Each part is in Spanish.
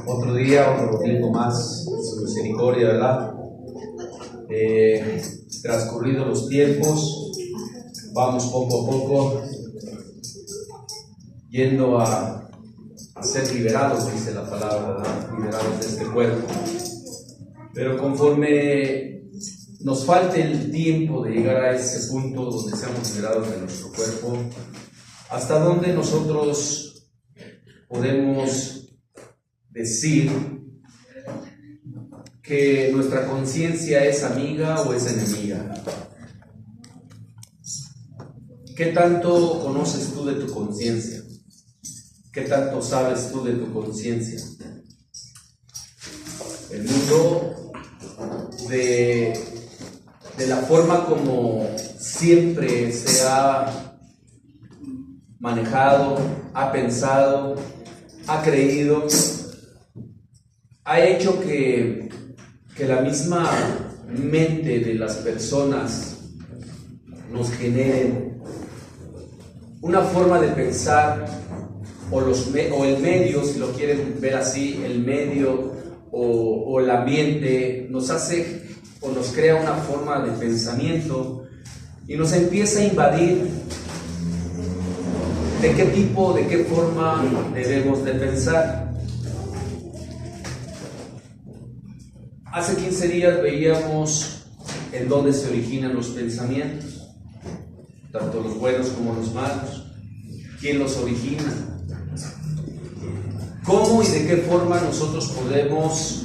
Otro día, otro domingo más, su misericordia, ¿verdad? Transcurridos los tiempos, vamos poco a poco yendo a ser liberados, dice la palabra, ¿verdad? Liberados de este cuerpo. Pero conforme nos falte el tiempo de llegar a ese punto donde seamos liberados de nuestro cuerpo, ¿hasta dónde nosotros podemos decir que nuestra conciencia es amiga o es enemiga? ¿Qué tanto conoces tú de tu conciencia? ¿Qué tanto sabes tú de tu conciencia? El mundo, de la forma como siempre se ha manejado, ha pensado, ha creído, ha hecho que la misma mente de las personas nos genere una forma de pensar, o el medio, si lo quieren ver así, el medio o el ambiente nos hace o nos crea una forma de pensamiento y nos empieza a invadir de qué tipo, de qué forma debemos de pensar. Hace 15 días veíamos en dónde se originan los pensamientos, tanto los buenos como los malos. ¿Quién los origina? ¿Cómo y de qué forma nosotros podemos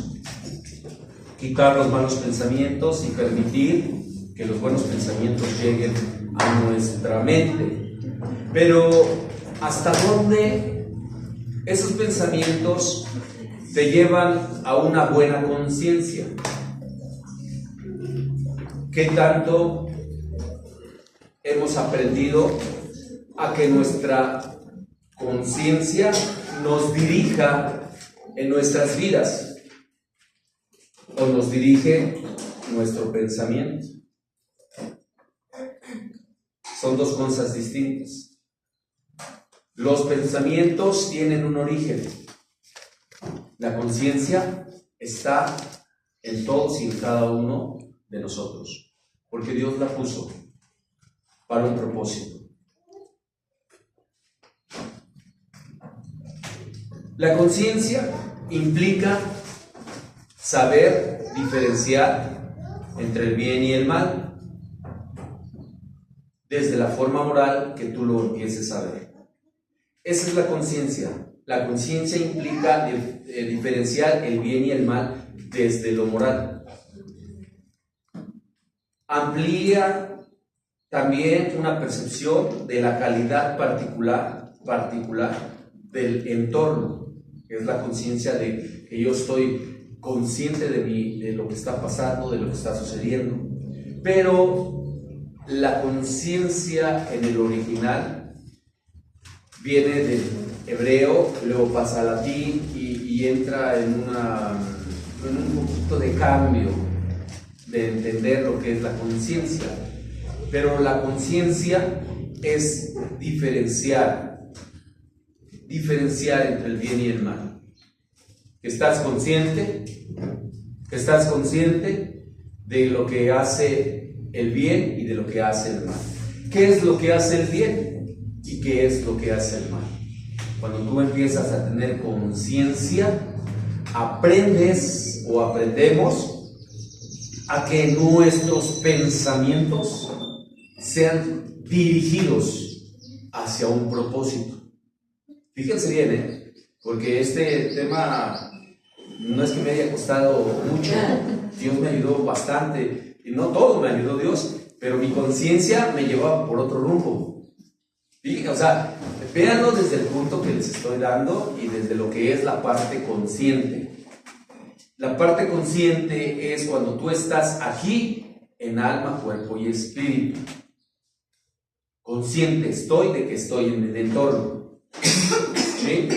quitar los malos pensamientos y permitir que los buenos pensamientos lleguen a nuestra mente? Pero ¿hasta dónde esos pensamientos te llevan a una buena conciencia? ¿Qué tanto hemos aprendido a que nuestra conciencia nos dirija en nuestras vidas o nos dirige nuestro pensamiento? Son dos cosas distintas. Los pensamientos tienen un origen. La conciencia está en todos y en cada uno de nosotros, porque Dios la puso para un propósito. La conciencia implica saber diferenciar entre el bien y el mal, desde la forma moral que tú lo empieces a ver. Esa es la conciencia. La conciencia implica diferenciar el bien y el mal desde lo moral. Amplía también una percepción de la calidad particular del entorno, que es la conciencia de que yo estoy consciente de lo que está pasando, de lo que está sucediendo. Pero la conciencia en el original viene del hebreo, luego pasa al latín y entra en un poquito de cambio de entender lo que es la conciencia. Pero la conciencia es diferenciar entre el bien y el mal. ¿Estás consciente de lo que hace el bien y de lo que hace el mal? ¿Qué es lo que hace el bien y qué es lo que hace el mal? Cuando tú empiezas a tener conciencia, aprendes o aprendemos a que nuestros pensamientos sean dirigidos hacia un propósito. Fíjense bien, porque este tema no es que me haya costado mucho. Dios me ayudó bastante, y no todo me ayudó Dios, pero mi conciencia me llevaba por otro rumbo. Fíjense, o sea, véanlo desde el punto que les estoy dando y desde lo que es la parte consciente. La parte consciente es cuando tú estás aquí en alma, cuerpo y espíritu. Consciente estoy de que estoy en el entorno. ¿Sí?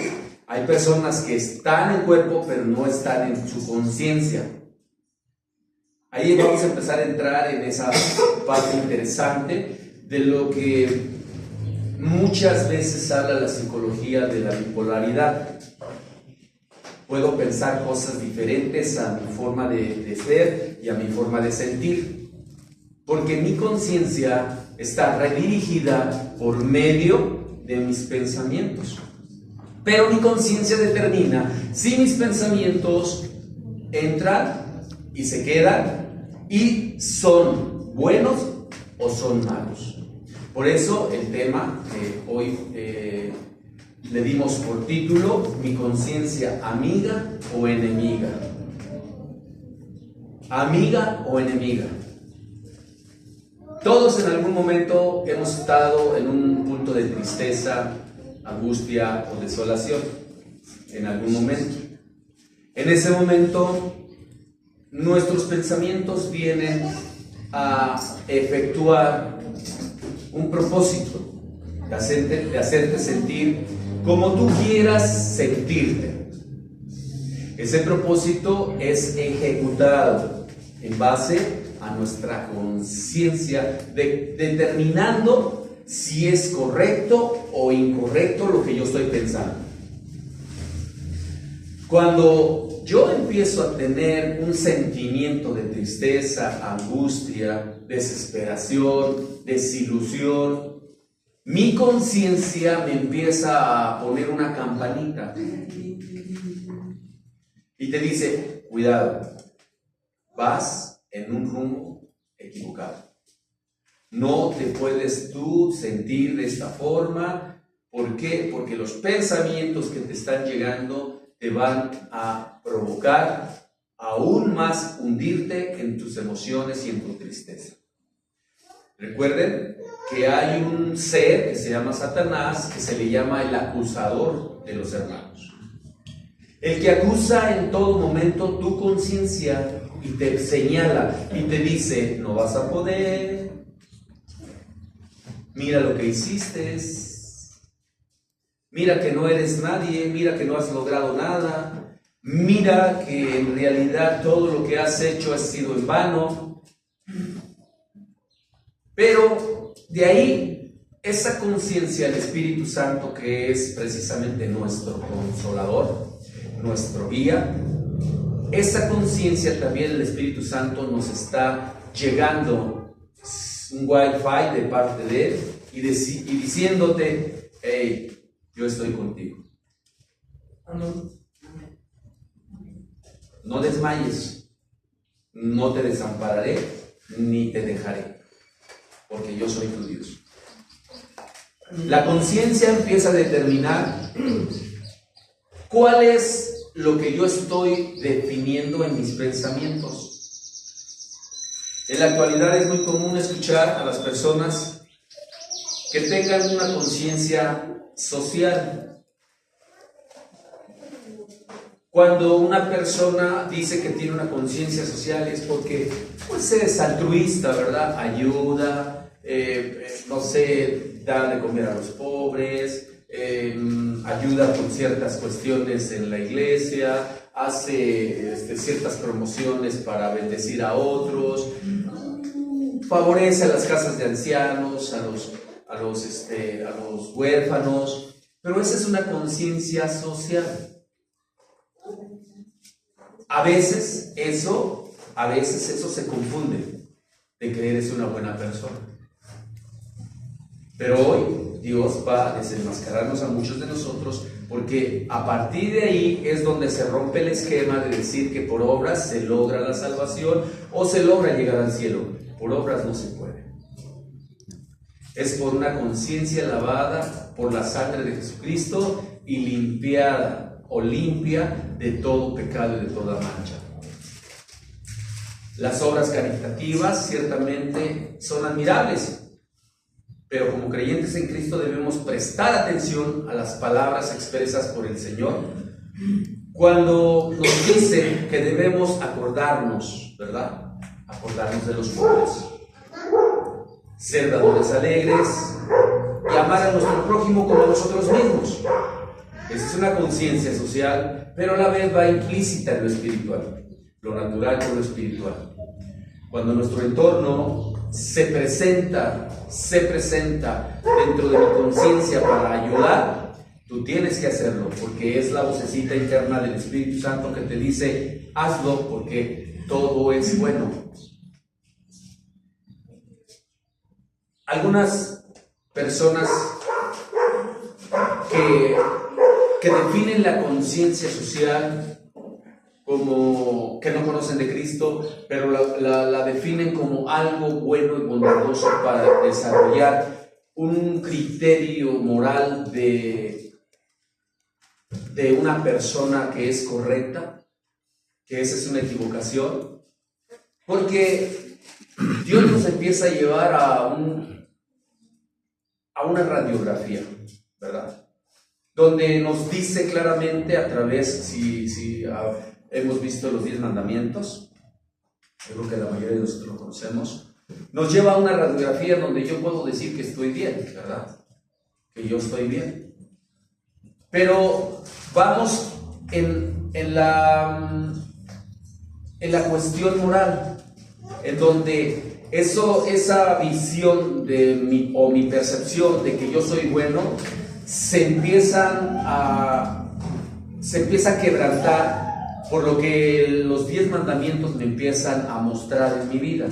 Hay personas que están en cuerpo pero no están en su conciencia. Ahí vamos a empezar a entrar en esa parte interesante de lo que muchas veces habla la psicología de la bipolaridad. puedo pensar cosas diferentes a mi forma de ser y a mi forma de sentir, porque mi conciencia está redirigida por medio de mis pensamientos. Pero mi conciencia determina si mis pensamientos entran y se quedan y son buenos o son malos. Por eso el tema que hoy le dimos por título: mi conciencia, amiga o enemiga. Amiga o enemiga. Todos en algún momento hemos estado en un punto de tristeza, angustia o desolación. En algún momento. En ese momento, nuestros pensamientos vienen a efectuar un propósito de hacerte sentir como tú quieras sentirte. Ese propósito es ejecutado en base a nuestra conciencia, determinando si es correcto o incorrecto lo que yo estoy pensando. Cuando yo empiezo a tener un sentimiento de tristeza, angustia, desesperación, desilusión, mi conciencia me empieza a poner una campanita y te dice: cuidado, vas en un rumbo equivocado. No te puedes tú sentir de esta forma. ¿Por qué? Porque los pensamientos que te están llegando te van a provocar aún más hundirte en tus emociones y en tu tristeza. Recuerden que hay un ser que se llama Satanás, que se le llama el acusador de los hermanos. El que acusa en todo momento tu conciencia y te señala y te dice: no vas a poder, mira lo que hiciste, mira que no eres nadie, mira que no has logrado nada, mira que en realidad todo lo que has hecho ha sido en vano. Pero de ahí, esa conciencia del Espíritu Santo, que es precisamente nuestro consolador, nuestro guía, esa conciencia también el Espíritu Santo nos está llegando un wifi de parte de Él y diciéndote: hey, yo estoy contigo. No desmayes, no te desampararé ni te dejaré, porque yo soy tu Dios. La conciencia empieza a determinar cuál es lo que yo estoy definiendo en mis pensamientos. En la actualidad es muy común escuchar a las personas que tengan una conciencia social. Cuando una persona dice que tiene una conciencia social es porque pues es altruista, ¿verdad? Ayuda, no sé, da de comer a los pobres, ayuda con ciertas cuestiones en la iglesia, hace ciertas promociones para bendecir a otros, favorece a las casas de ancianos, a los huérfanos, pero esa es una conciencia social. A veces eso se confunde de que eres una buena persona. Pero hoy Dios va a desenmascararnos a muchos de nosotros, porque a partir de ahí es donde se rompe el esquema de decir que por obras se logra la salvación o se logra llegar al cielo. Por obras no se puede. Es por una conciencia lavada por la sangre de Jesucristo y limpiada o limpia de todo pecado y de toda mancha. Las obras caritativas ciertamente son admirables, pero como creyentes en Cristo debemos prestar atención a las palabras expresas por el Señor cuando nos dice que debemos acordarnos, ¿verdad? Acordarnos de los pobres, ser dadores alegres y amar a nuestro prójimo como a nosotros mismos. Esa es una conciencia social, pero a la vez va implícita en lo espiritual, lo natural con lo espiritual. Cuando nuestro entorno se presenta dentro de mi conciencia para ayudar, Tú tienes que hacerlo porque es la vocecita interna del Espíritu Santo que te dice, hazlo porque todo es bueno. Algunas personas que definen la conciencia social como que no conocen de Cristo, pero la definen como algo bueno y bondadoso para desarrollar un criterio moral de una persona que es correcta, que esa es una equivocación, porque Dios nos empieza a llevar a una radiografía, ¿verdad? Donde nos dice claramente a través, si hemos visto los 10 mandamientos, yo creo que la mayoría de nosotros lo conocemos, nos lleva a una radiografía donde yo puedo decir que estoy bien, ¿verdad? Que yo estoy bien. Pero vamos en la cuestión moral, en donde esa visión de mi percepción de que yo soy bueno se empieza a quebrantar por lo que los 10 mandamientos me empiezan a mostrar en mi vida.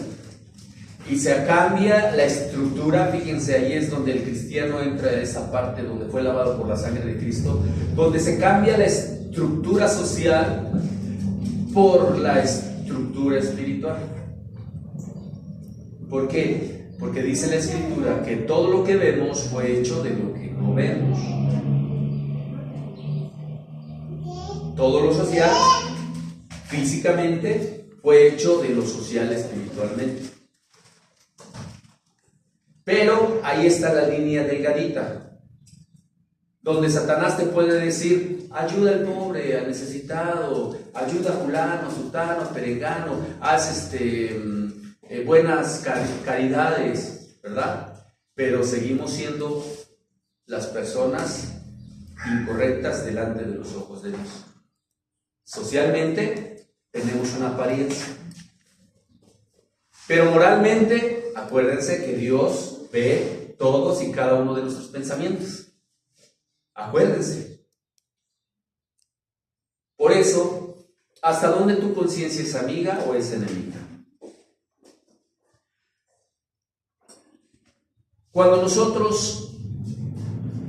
Y se cambia la estructura, fíjense, ahí es donde el cristiano entra en esa parte donde fue lavado por la sangre de Cristo, donde se cambia la estructura social por la estructura espiritual. ¿Por qué? Porque dice la Escritura que todo lo que vemos fue hecho de lo que no vemos. Todo lo social, físicamente, fue hecho de lo social espiritualmente. Pero ahí está la línea delgadita, donde Satanás te puede decir, ayuda al pobre, al necesitado, ayuda a fulano, sutano, perengano, haz buenas caridades, ¿verdad? Pero seguimos siendo las personas incorrectas delante de los ojos de Dios. Socialmente tenemos una apariencia, pero moralmente, acuérdense que Dios ve todos y cada uno de nuestros pensamientos. Acuérdense. Por eso, ¿hasta dónde tu conciencia es amiga o es enemiga? Cuando nosotros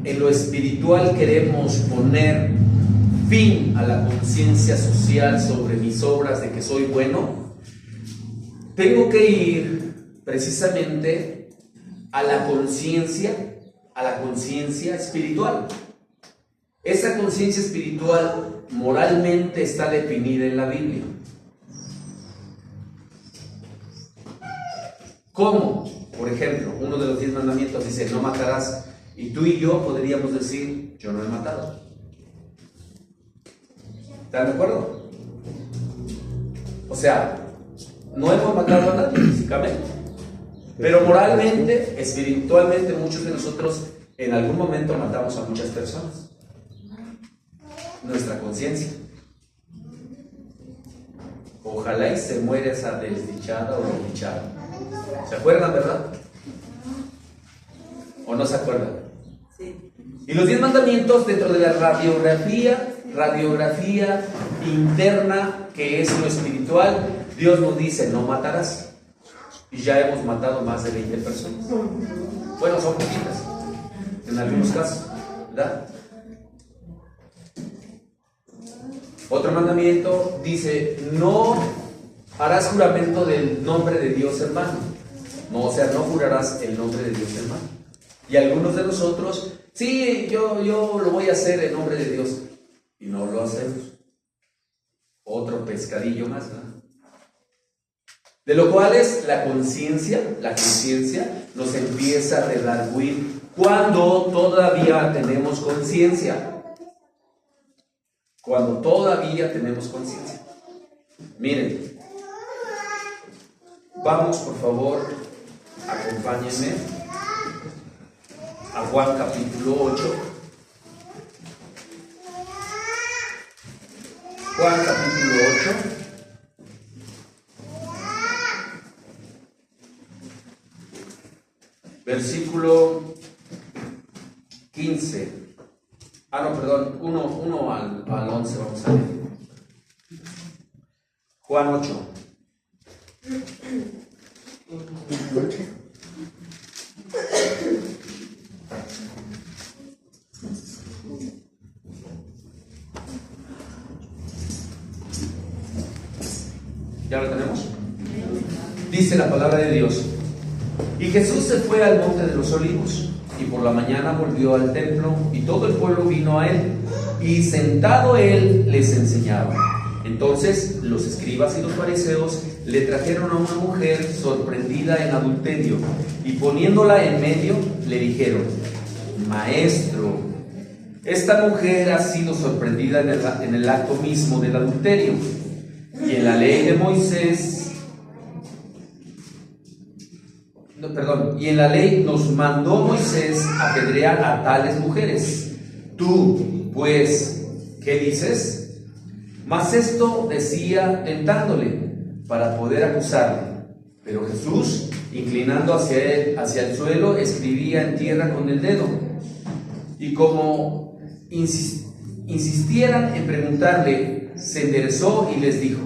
en lo espiritual queremos poner fin a la conciencia social sobre mis obras de que soy bueno, tengo que ir precisamente a la conciencia espiritual. Esa conciencia espiritual moralmente está definida en la Biblia. ¿Cómo? Por ejemplo, uno de los 10 mandamientos dice, no matarás. Y tú y yo podríamos decir, yo no he matado. ¿Están de acuerdo? O sea, no hemos matado a nadie físicamente, pero moralmente, espiritualmente, muchos de nosotros en algún momento matamos a muchas personas. Nuestra conciencia. Ojalá y se muera esa desdichada o desdichado. ¿Se acuerdan, verdad? ¿O no se acuerdan? Sí. Y los 10 mandamientos dentro de la radiografía interna, que es lo espiritual, Dios nos dice, no matarás. Y ya hemos matado más de 20 personas. Bueno, son poquitas, en algunos casos, ¿verdad? Otro mandamiento dice, no harás juramento del nombre de Dios, hermano. No, o sea, no jurarás el nombre de Dios, hermano. Y algunos de nosotros, sí, yo lo voy a hacer en nombre de Dios. Y no lo hacemos. Otro pescadillo más, ¿no? De lo cual es la conciencia nos empieza a redarguir cuando todavía tenemos conciencia. Cuando todavía tenemos conciencia. Miren, vamos por favor, acompáñenme a Juan capítulo 8. Juan capítulo 8. Versículo 15. Juan 8. ¿Ya lo tenemos? Dice la palabra de Dios: y Jesús se fue al monte de los olivos, y por la mañana volvió al templo, y todo el pueblo vino a él, y sentado él les enseñaba. Entonces los escribas y los fariseos le trajeron a una mujer sorprendida en adulterio, y poniéndola en medio le dijeron: Maestro, esta mujer ha sido sorprendida en el acto mismo del adulterio, y en la ley de Moisés, y en la ley nos mandó Moisés apedrear a tales mujeres. Tú, pues, ¿qué dices? Mas esto decía tentándole para poder acusarle. Pero Jesús, inclinando hacia el suelo, escribía en tierra con el dedo. Y como insistieran en preguntarle, se enderezó y les dijo: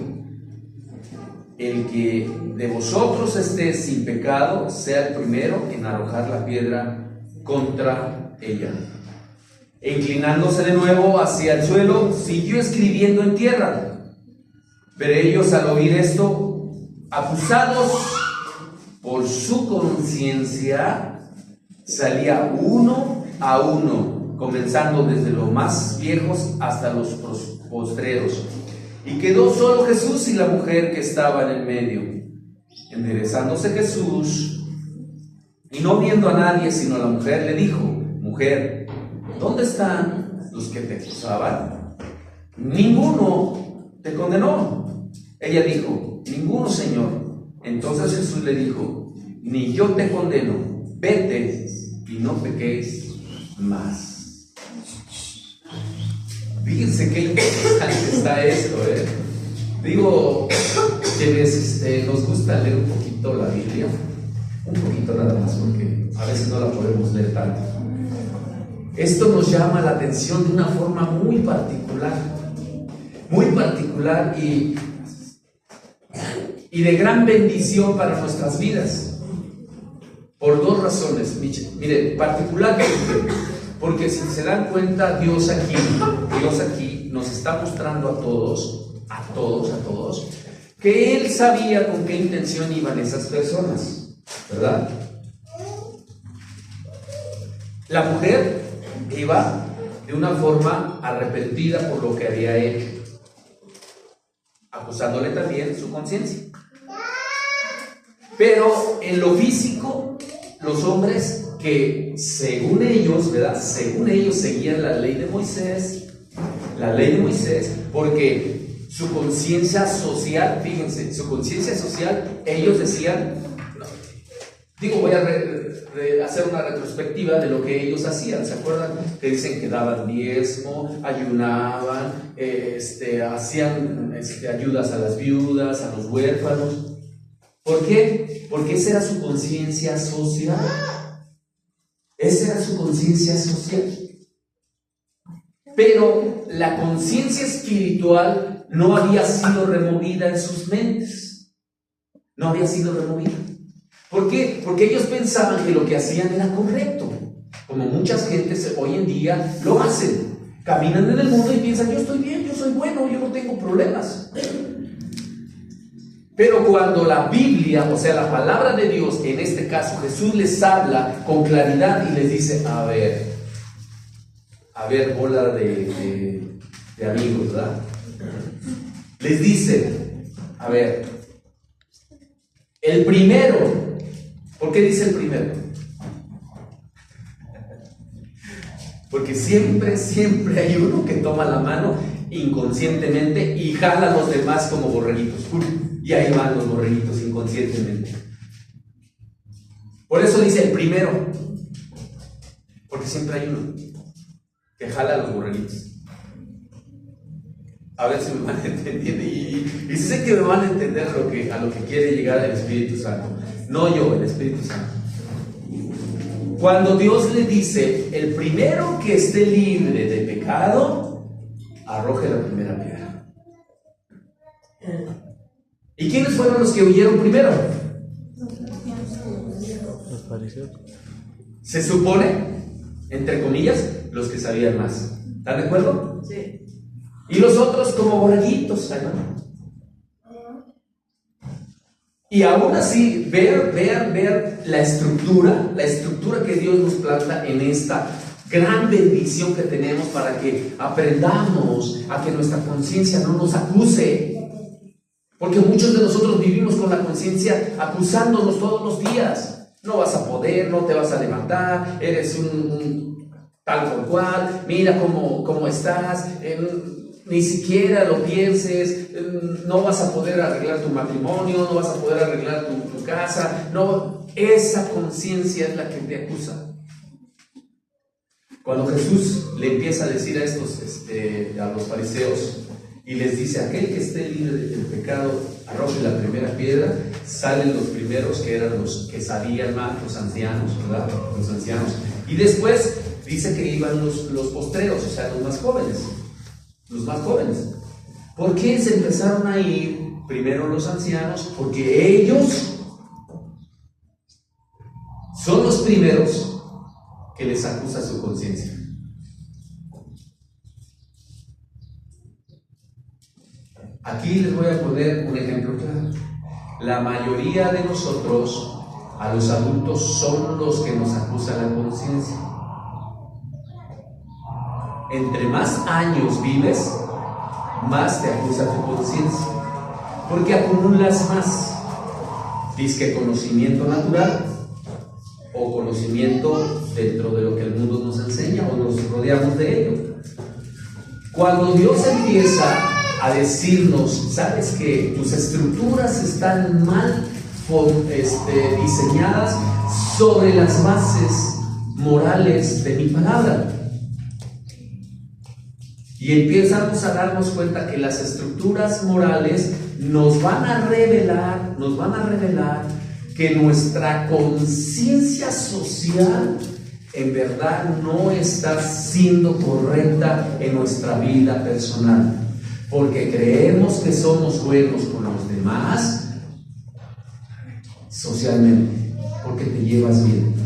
el que de vosotros esté sin pecado, sea el primero en arrojar la piedra contra ella. E inclinándose de nuevo hacia el suelo, siguió escribiendo en tierra. Pero ellos, al oír esto, acusados por su conciencia, salía uno a uno, comenzando desde los más viejos hasta los postreros. Y quedó solo Jesús y la mujer que estaba en el medio. Enderezándose Jesús, y no viendo a nadie sino a la mujer, le dijo: Mujer, ¿dónde están los que te acusaban? Ninguno te condenó. Ella dijo: Ninguno, Señor. Entonces Jesús le dijo: Ni yo te condeno, vete y no pequéis más. Fíjense qué interesante está esto, Digo, quienes nos gusta leer un poquito la Biblia, un poquito nada más, porque a veces no la podemos leer tanto. Esto nos llama la atención de una forma muy particular y de gran bendición para nuestras vidas, por dos razones. Mire, particularmente, porque si se dan cuenta, Dios aquí nos está mostrando a todos, que Él sabía con qué intención iban esas personas, ¿verdad? La mujer iba de una forma arrepentida por lo que había hecho, acusándole también su conciencia. Pero en lo físico, los hombres que según ellos, ¿verdad? Según ellos seguían la ley de Moisés, porque su conciencia social, fíjense, su conciencia social, ellos decían, voy a hacer una retrospectiva de lo que ellos hacían. ¿Se acuerdan? Que dicen que daban diezmo, ayunaban, hacían ayudas a las viudas, a los huérfanos. ¿Por qué? Porque esa era su conciencia social. Pero la conciencia espiritual no había sido removida en sus mentes. No había sido removida. ¿Por qué? Porque ellos pensaban que lo que hacían era correcto, como muchas gentes hoy en día lo hacen. Caminan en el mundo y piensan: yo estoy bien, yo soy bueno, yo no tengo problemas. Pero cuando la Biblia, o sea, la palabra de Dios, en este caso Jesús, les habla con claridad y les dice: a ver, bola de amigos, ¿verdad? Les dice: a ver, el primero. ¿Por qué dice el primero? Porque siempre hay uno que toma la mano inconscientemente y jala a los demás como borreguitos. Y ahí van los borreguitos inconscientemente. Por eso dice el primero, porque siempre hay uno que jala a los borreguitos. A ver si me van entendiendo. Y sé que me van a entender a lo que quiere llegar el Espíritu Santo. No yo, el Espíritu Santo. Cuando Dios le dice: el primero que esté libre de pecado, arroje la primera piedra. ¿Y quiénes fueron los que huyeron primero? Los fariseos. Se supone, entre comillas, los que sabían más. ¿Están de acuerdo? Sí. Y los otros como borreguitos, ¿no? Y aún así, ver la estructura que Dios nos planta en esta gran bendición que tenemos para que aprendamos a que nuestra conciencia no nos acuse. Porque muchos de nosotros vivimos con la conciencia acusándonos todos los días. No vas a poder, no te vas a levantar, eres un tal por cual, mira cómo estás, ni siquiera lo pienses, no vas a poder arreglar tu matrimonio, no vas a poder arreglar tu casa. No, esa conciencia es la que te acusa. Cuando Jesús le empieza a decir a los fariseos, y les dice: aquel que esté libre del pecado, arroje la primera piedra, salen los primeros, que eran los que sabían más, los ancianos, ¿verdad? Los ancianos. Y después dice que iban los postreros, o sea, los más jóvenes. Los más jóvenes. ¿Por qué se empezaron a ir primero los ancianos? Porque ellos son los primeros que les acusa su conciencia. Aquí les voy a poner un ejemplo claro. La mayoría de nosotros, a los adultos, son los que nos acusan la conciencia. Entre más años vives, más te acusa tu conciencia, porque acumulas más. Dice conocimiento natural o conocimiento dentro de lo que el mundo nos enseña o nos rodeamos de ello. Cuando Dios empieza a decirnos: sabes que tus estructuras están mal diseñadas sobre las bases morales de mi palabra. Y empezamos a darnos cuenta que las estructuras morales nos van a revelar que nuestra conciencia social en verdad no está siendo correcta en nuestra vida personal, porque creemos que somos buenos con los demás socialmente, porque te llevas bien.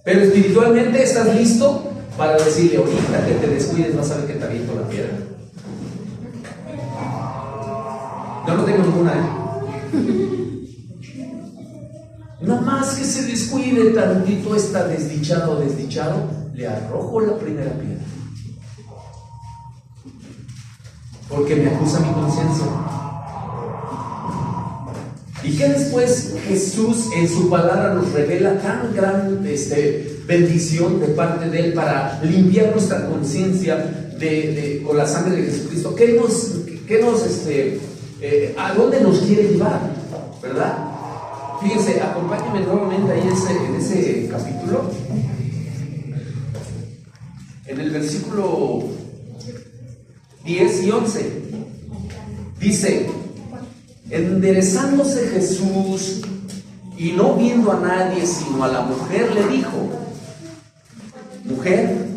Pero espiritualmente, ¿estás listo para decirle: ahorita que te descuides vas a ver que te aviento la piedra? Yo no tengo ninguna, No más que se descuide tantito, está desdichado o desdichado, le arrojo la primera piedra. Porque me acusa mi conciencia. Y que después Jesús en su palabra nos revela tan gran bendición de parte de Él para limpiar nuestra conciencia con la sangre de Jesucristo. ¿A dónde nos quiere llevar? ¿Verdad? Fíjense, acompáñenme nuevamente ahí en ese capítulo. En el versículo 10 y 11 dice: enderezándose Jesús y no viendo a nadie sino a la mujer, le dijo: mujer,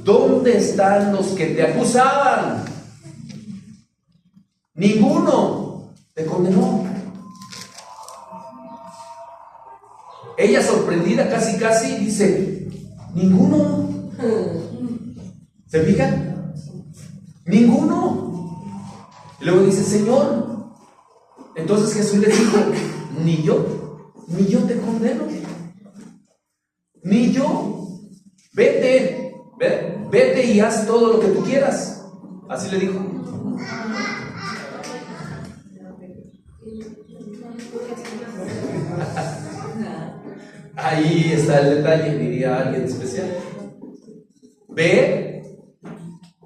¿dónde están los que te acusaban? Ninguno te condenó. Ella, sorprendida, casi dice: ninguno. ¿Se fijan? Ninguno. Y luego dice: Señor. Entonces Jesús le dijo: ni yo te condeno, ni yo. Vete y haz todo lo que tú quieras. Así le dijo. Ahí está el detalle, diría alguien especial. Ve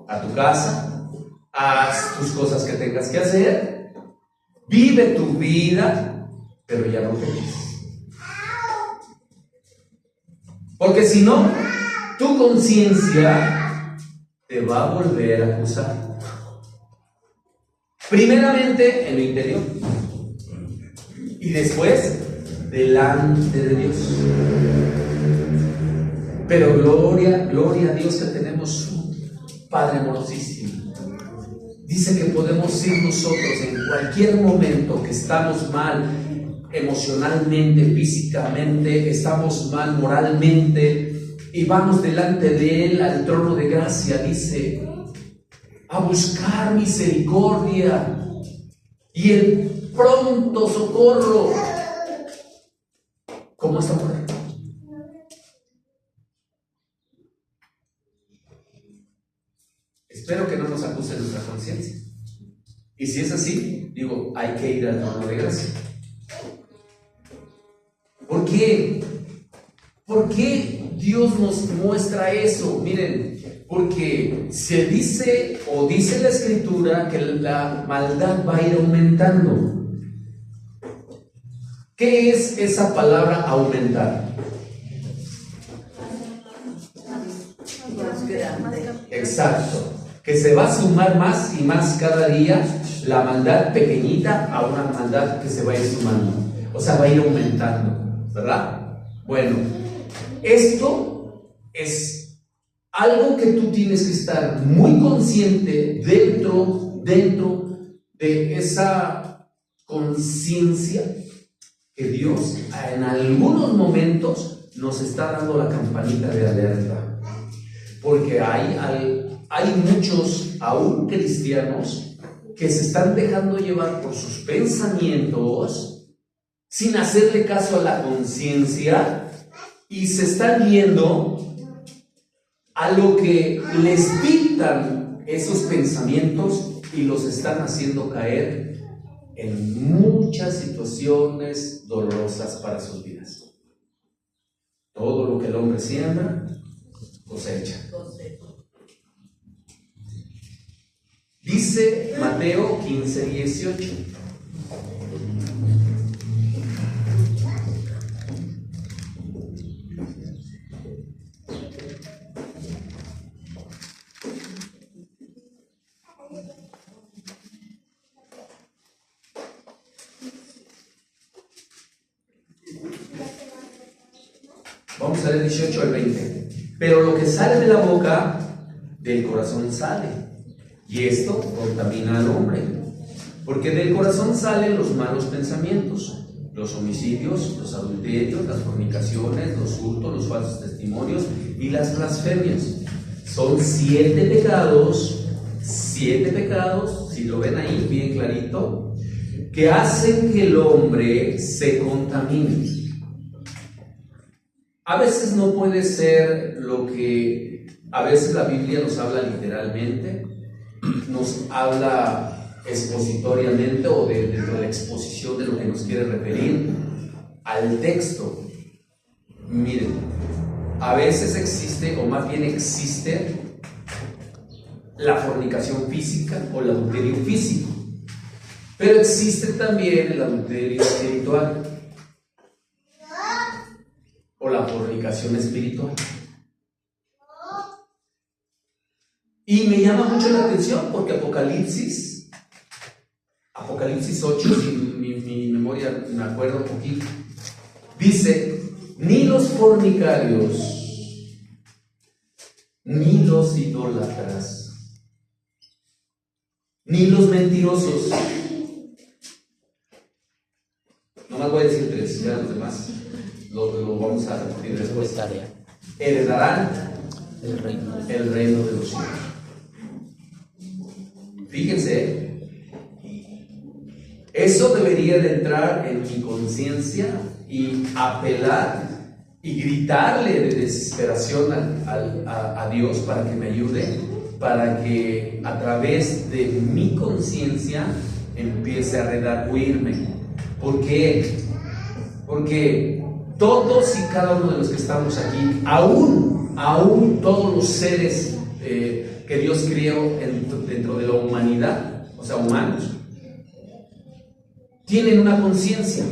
a tu casa, haz tus cosas que tengas que hacer, vive tu vida, pero ya no peques. Porque si no, tu conciencia te va a volver a acusar. Primeramente en lo interior y después delante de Dios. Pero gloria a Dios que tenemos un Padre amorosísimo, dice que podemos ir nosotros en cualquier momento que estamos mal emocionalmente, físicamente, estamos mal moralmente, y vamos delante de Él al trono de gracia, dice, a buscar misericordia y el pronto socorro, como esta mujer. Espero que no nos acuse nuestra conciencia. Y si es así, digo, hay que ir al trono de gracia. ¿Por qué? ¿Por qué Dios nos muestra eso? Miren, porque se dice, o dice la Escritura, que la maldad va a ir aumentando. ¿Qué es esa palabra aumentar? Exacto. Que se va a sumar más y más cada día la maldad pequeñita a una maldad que se va a ir sumando. O sea, va a ir aumentando, ¿verdad? Bueno, esto es algo que tú tienes que estar muy consciente dentro de esa conciencia que Dios en algunos momentos nos está dando la campanita de alerta. Porque hay muchos, aún cristianos, que se están dejando llevar por sus pensamientos sin hacerle caso a la conciencia y se están yendo a lo que les dictan esos pensamientos y los están haciendo caer en muchas situaciones dolorosas para sus vidas. Todo lo que el hombre siembra, cosecha. Dice Mateo 15:18. Vamos a leer 18 al 20. Pero lo que sale de la boca, del corazón sale, y esto contamina al hombre, porque del corazón salen los malos pensamientos, los homicidios, los adulterios, las fornicaciones, los hurtos, los falsos testimonios y las blasfemias. Son 7 pecados, si lo ven ahí bien clarito, que hacen que el hombre se contamine. A veces no puede ser lo que a veces la Biblia nos habla literalmente, nos habla expositoriamente o dentro de la exposición de lo que nos quiere referir al texto. Miren, a veces existe, o más bien existe, la fornicación física o el adulterio físico, pero existe también el adulterio espiritual o la fornicación espiritual. Y me llama mucho la atención porque Apocalipsis 8, si mi memoria me acuerdo un poquito, dice: ni los fornicarios, ni los idólatras, ni los mentirosos, nomás voy a decir 3, ya los demás lo vamos a repetir después, heredarán el reino de los cielos. Fíjense, eso debería de entrar en mi conciencia y apelar y gritarle de desesperación a Dios para que me ayude, para que a través de mi conciencia empiece a redarguirme. ¿Por qué? Porque todos y cada uno de los que estamos aquí, aún todos los seres que Dios creó dentro de la humanidad, o sea, humanos, tienen una conciencia.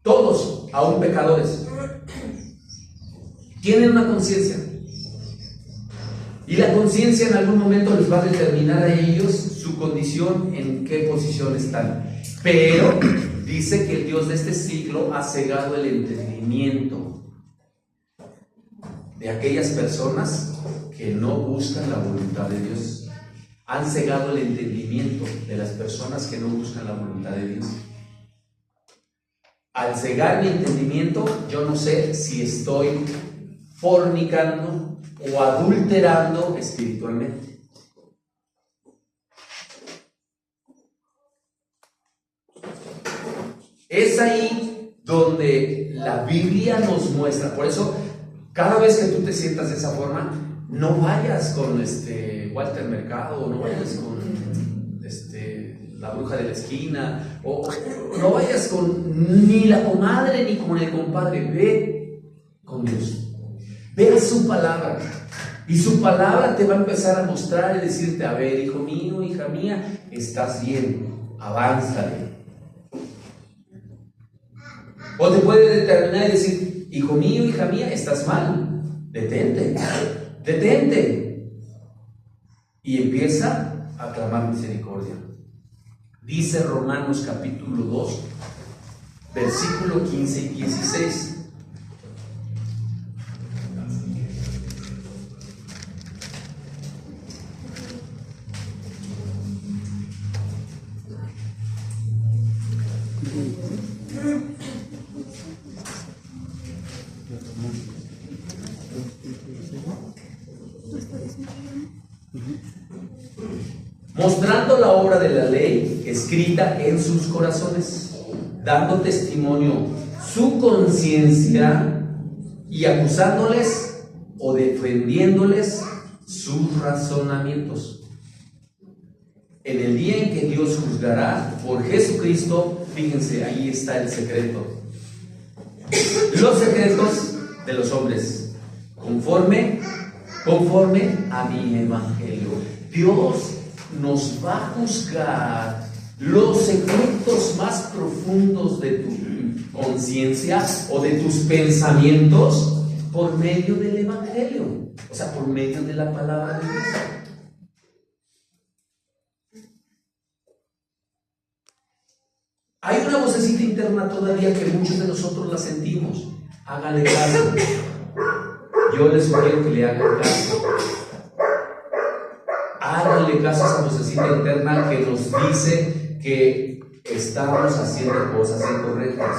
Todos, aún pecadores, tienen una conciencia. Y la conciencia en algún momento les va a determinar a ellos su condición, en qué posición están. Pero dice que el Dios de este siglo ha cegado el entendimiento de aquellas personas que no buscan la voluntad de Dios. Han cegado el entendimiento de las personas que no buscan la voluntad de Dios. Al cegar mi entendimiento, yo no sé si estoy fornicando o adulterando espiritualmente. Es ahí donde la Biblia nos muestra. Por eso, cada vez que tú te sientas de esa forma, no vayas con Walter Mercado, no vayas con la bruja de la esquina, o no vayas con ni la comadre ni con el compadre. Ve con Dios, ve a su palabra, y su palabra te va a empezar a mostrar y decirte: a ver, hijo mío, hija mía, estás bien, avánzale. O te puede determinar y decir: hijo mío, hija mía, estás mal, detente, detente, y empieza a clamar misericordia. Dice Romanos capítulo 2, versículo 15 y 16. Mostrando la obra de la ley escrita en sus corazones, dando testimonio su conciencia y acusándoles o defendiéndoles sus razonamientos. En el día en que Dios juzgará por Jesucristo, fíjense, ahí está el secreto. Los secretos de los hombres, conforme a mi evangelio. Dios nos va a juzgar los secretos más profundos de tu conciencia o de tus pensamientos por medio del evangelio, o sea, por medio de la palabra de Dios. Hay una vocecita interna todavía que muchos de nosotros la sentimos. Háganle caso. Yo les sugiero que le hagan caso. Háganle caso a esa vocecita interna que nos dice que estamos haciendo cosas incorrectas.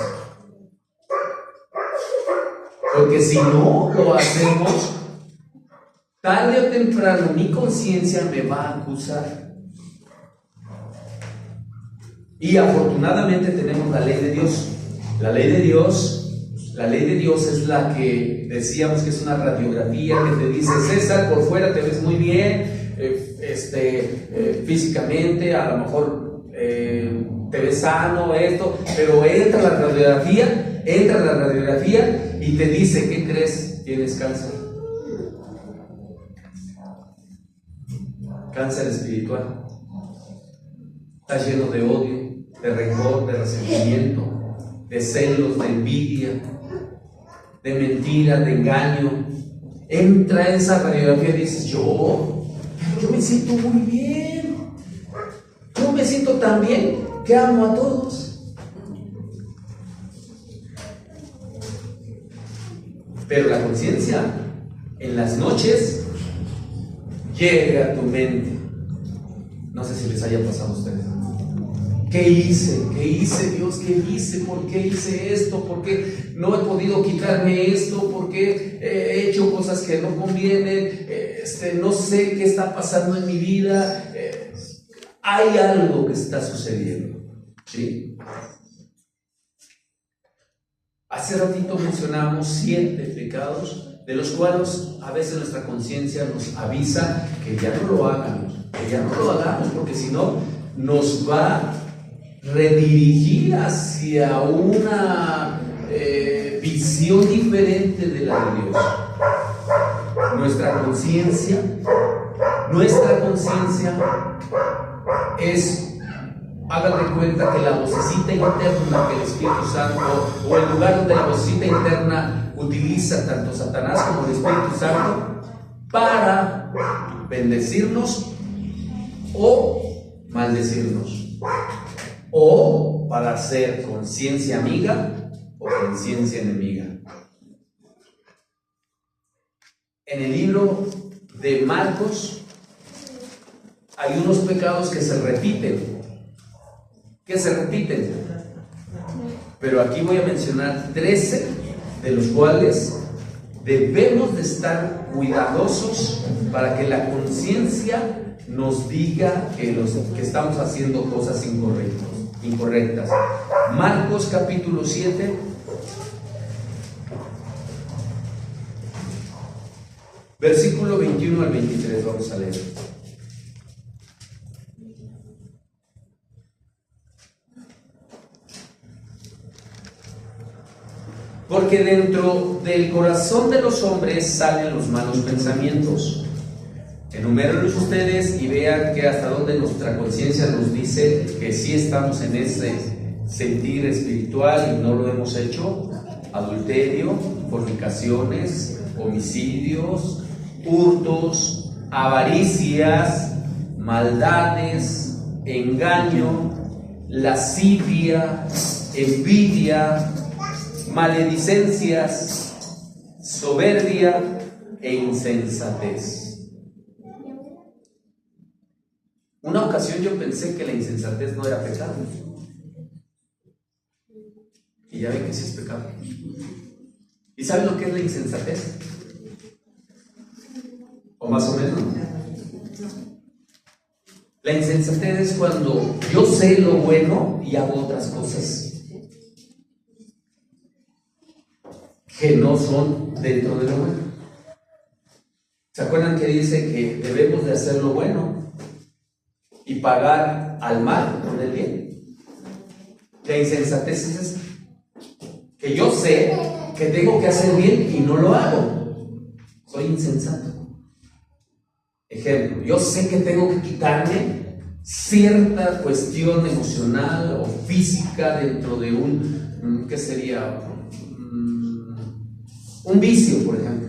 Porque si no lo hacemos, tarde o temprano mi conciencia me va a acusar. Y afortunadamente tenemos la ley de Dios. La ley de Dios es la que decíamos que es una radiografía que te dice: César, por fuera te ves muy bien, físicamente, a lo mejor te ves sano, pero entra la radiografía y te dice: ¿qué crees? Tienes cáncer. Cáncer espiritual. Estás lleno de odio, de rencor, de resentimiento, de celos, de envidia, de mentira, de engaño. Entra esa radiografía y dices: yo me siento muy bien, yo me siento tan bien que amo a todos. Pero la conciencia en las noches llega a tu mente. No sé si les haya pasado a ustedes. ¿Qué hice? ¿Qué hice, Dios? ¿Qué hice? ¿Por qué hice esto? ¿Por qué no he podido quitarme esto? ¿Por qué he hecho cosas que no convienen? No sé qué está pasando en mi vida. Hay algo que está sucediendo. ¿Sí? Hace ratito mencionamos 7 pecados, de los cuales a veces nuestra conciencia nos avisa que ya no lo hagamos, porque si no nos va a redirigir hacia una visión diferente de la de Dios. Nuestra conciencia es, hagan de cuenta que la vocecita interna que el Espíritu Santo, o el lugar donde la vocecita interna utiliza tanto Satanás como el Espíritu Santo para bendecirnos o maldecirnos, o para hacer conciencia amiga o conciencia enemiga. en el libro de Marcos hay unos pecados que se repiten. Pero aquí voy a mencionar 13 de los cuales debemos de estar cuidadosos para que la conciencia nos diga que estamos haciendo cosas incorrectas. Marcos capítulo 7, versículo 21 al 23, vamos a leer. Porque dentro del corazón de los hombres salen los malos pensamientos. Enumérenlos ustedes y vean que hasta dónde nuestra conciencia nos dice que sí estamos en ese sentir espiritual y no lo hemos hecho. Adulterio, fornicaciones, homicidios, hurtos, avaricias, maldades, engaño, lascivia, envidia, maledicencias, soberbia e insensatez. Una ocasión yo pensé que la insensatez no era pecado. Y ya ven que sí es pecado. ¿Y saben lo que es la insensatez? ¿O más o menos? La insensatez es cuando yo sé lo bueno y hago otras cosas que no son dentro de lo bueno. ¿Se acuerdan que dice que debemos de hacer lo bueno y pagar al mal con el bien? La insensatez es esa, que yo sé que tengo que hacer bien y no lo hago. Soy insensato. Ejemplo, yo sé que tengo que quitarme cierta cuestión emocional o física dentro de un, ¿qué sería? Un vicio, por ejemplo.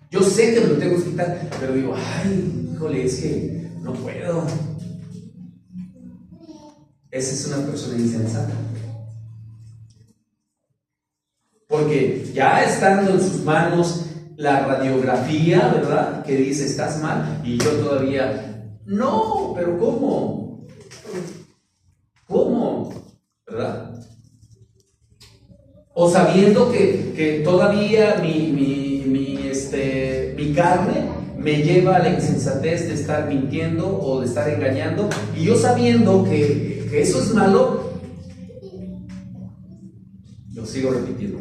Yo sé que me lo tengo que quitar, pero digo, ay, híjole, es que no puedo. Esa es una persona insensata. Porque ya estando en sus manos la radiografía, ¿verdad? Que dice, estás mal, y yo todavía, no, pero ¿cómo? ¿Cómo? ¿Verdad? O sabiendo que todavía mi carne me lleva a la insensatez de estar mintiendo o de estar engañando, y yo sabiendo que eso es malo, lo sigo repitiendo.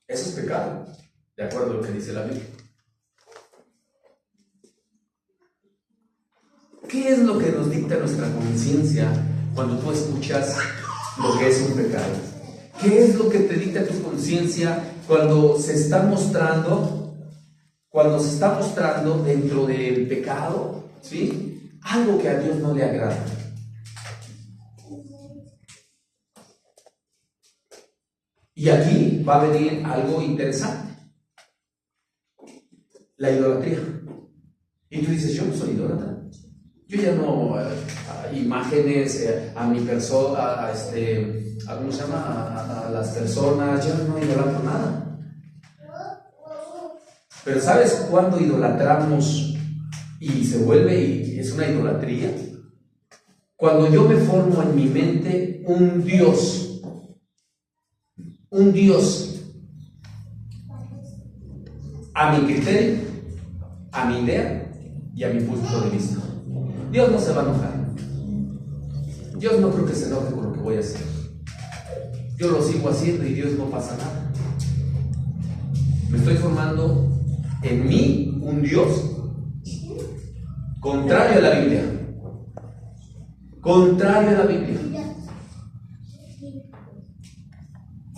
Eso es pecado, de acuerdo a lo que dice la Biblia. ¿Qué es lo que nos dicta nuestra conciencia cuando tú escuchas lo que es un pecado? ¿Qué es lo que te dicta tu conciencia cuando se está mostrando dentro del pecado, ¿sí? Algo que a Dios no le agrada? Y aquí va a venir algo interesante: la idolatría. Y tú dices, yo no soy idólatra. Yo ya no imágenes a mi persona, ¿cómo se llama? A las personas, yo no idolatro nada. Pero ¿sabes cuándo idolatramos y se vuelve y es una idolatría? Cuando yo me formo en mi mente un Dios a mi criterio, a mi idea y a mi punto de vista. Dios no se va a enojar. Dios no creo que se enoje con lo que voy a hacer. Yo lo sigo haciendo y Dios no pasa nada. Me estoy formando en mí un Dios contrario a la Biblia. Contrario a la Biblia.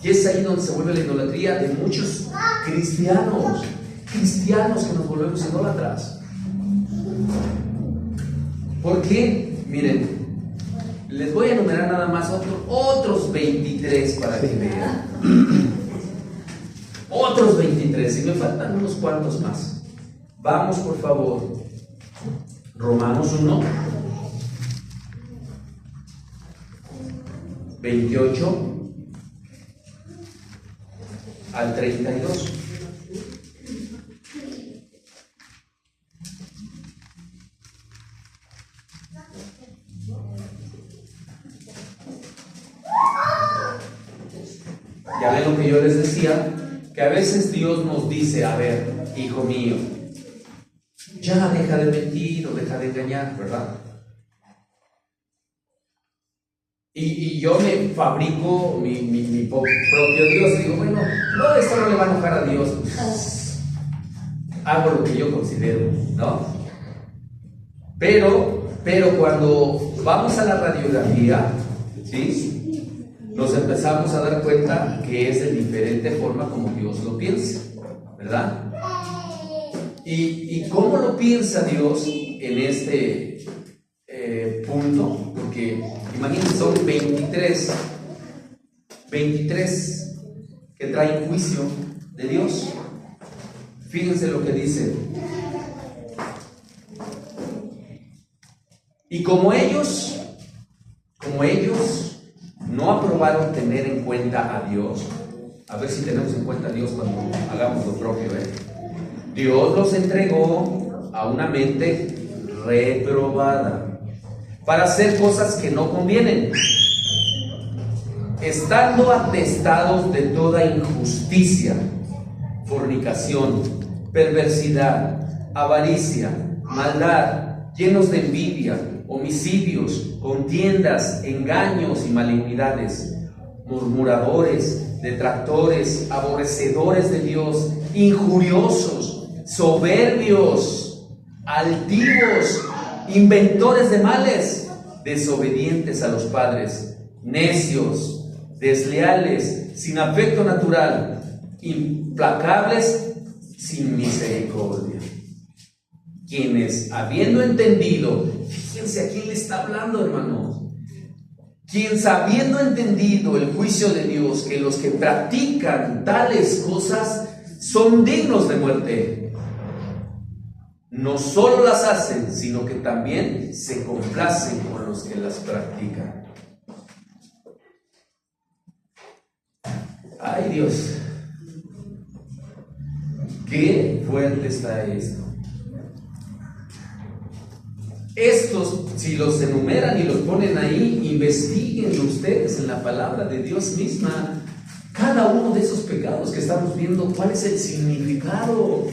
Y es ahí donde se vuelve la idolatría de muchos cristianos que nos volvemos idólatras. ¿Por qué? Miren, les voy a enumerar nada más otros 23 para que vean. Otros 23, y me faltan unos cuantos más. Vamos, por favor. Romanos 1, 28 al 32. que a veces Dios nos dice, a ver, hijo mío, ya deja de mentir o deja de engañar, ¿verdad? Y yo me fabrico mi propio Dios y digo, bueno, no, esto no le va a enojar a Dios, hago lo que yo considero, ¿no? Pero cuando vamos a la radiografía, ¿sí?, nos empezamos a dar cuenta que es de diferente forma como Dios lo piensa, ¿verdad? ¿Y cómo lo piensa Dios en este punto? Porque imagínense, son 23 que traen juicio de Dios. Fíjense lo que dice. Y como ellos no aprobaron tener en cuenta a Dios, a ver si tenemos en cuenta a Dios cuando hagamos lo propio, Dios los entregó a una mente reprobada para hacer cosas que no convienen, estando atestados de toda injusticia, fornicación, perversidad, avaricia, maldad, llenos de envidia, homicidios, contiendas, engaños y malignidades, murmuradores, detractores, aborrecedores de Dios, injuriosos, soberbios, altivos, inventores de males, desobedientes a los padres, necios, desleales, sin afecto natural, implacables, sin misericordia. Quienes, habiendo entendido, fíjense a quién le está hablando, hermanos, quienes habiendo entendido el juicio de Dios, que los que practican tales cosas son dignos de muerte, no solo las hacen, sino que también se complacen con los que las practican. Ay, Dios, qué fuerte está esto. Estos, si los enumeran y los ponen ahí, investiguen ustedes en la palabra de Dios misma cada uno de esos pecados que estamos viendo, cuál es el significado.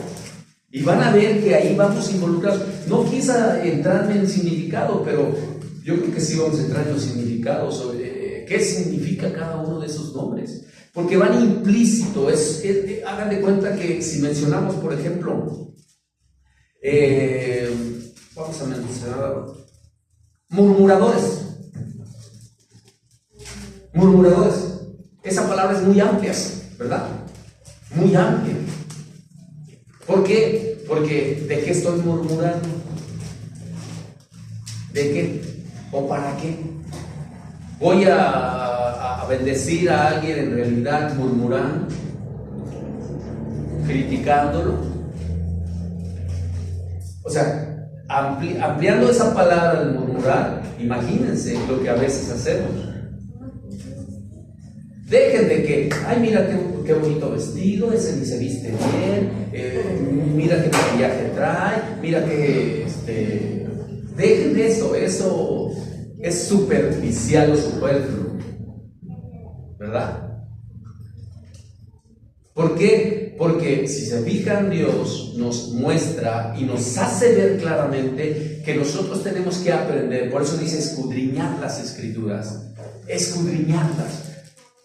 Y van a ver que ahí vamos involucrados. No quise entrarme en el significado, pero yo creo que sí vamos a entrar en los significados sobre qué significa cada uno de esos nombres. Porque van implícito. Hagan de cuenta que si mencionamos, por ejemplo, vamos a mencionar murmuradores. Esa palabra es muy amplia, ¿verdad? Muy amplia. ¿Por qué? Porque ¿de qué estoy murmurando? ¿De qué? ¿O para qué? ¿Voy a bendecir a alguien en realidad murmurando? ¿Criticándolo? O sea, ampliando esa palabra de murmurar, imagínense lo que a veces hacemos. Dejen de que, ay, mira qué bonito vestido, ese ni se viste bien, mira qué maquillaje trae, mira que, dejen de eso es superficial o superfluo, ¿verdad? ¿Por qué? Porque si se fijan, Dios nos muestra y nos hace ver claramente que nosotros tenemos que aprender. Por eso dice escudriñar las Escrituras, escudriñarlas.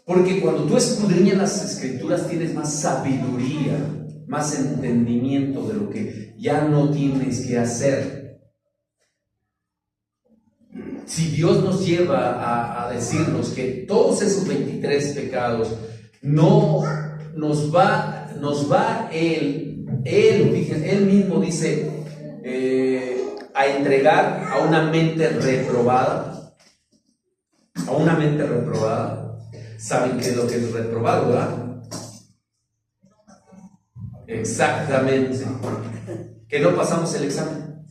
Porque cuando tú escudriñas las Escrituras tienes más sabiduría, más entendimiento de lo que ya no tienes que hacer. Si Dios nos lleva a decirnos que todos esos 23 pecados no nos va Él mismo dice a entregar a una mente reprobada, ¿Saben qué es lo que es reprobado, verdad? Exactamente. Que no pasamos el examen.